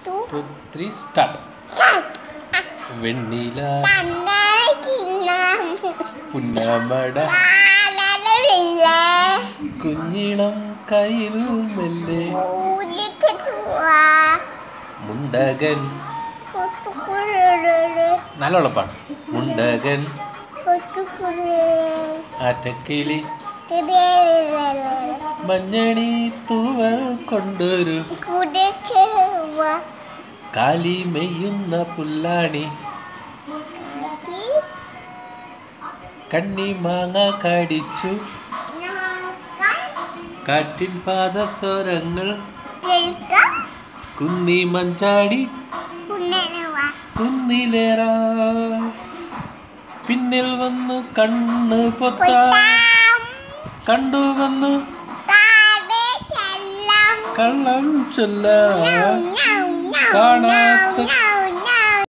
2, 3, start. വെണ്ണില Punnamada കുഞ്ഞിളം കയ്യിൽ മെല്ലെ മുണ്ടകൻ നല്ല ഉളപ്പാണ്. മുണ്ടകൻ ആറ്റക്കിളി മഞ്ഞണി തൂവൽ കൊണ്ടൊരു കാലി മെയ്യുന്ന പുല്ലാണി കണ്ണി മാങ്ങ കടിച്ചു കാറ്റിൻ പാദസ്വരങ്ങൾ കുന്നി മഞ്ചാടി കുന്നിലേറാ പിന്നിൽ വന്നു കണ്ണ് പൊത്താ കണ്ടു വന്നു കള്ളം ചൊല്ല കാണാത്ത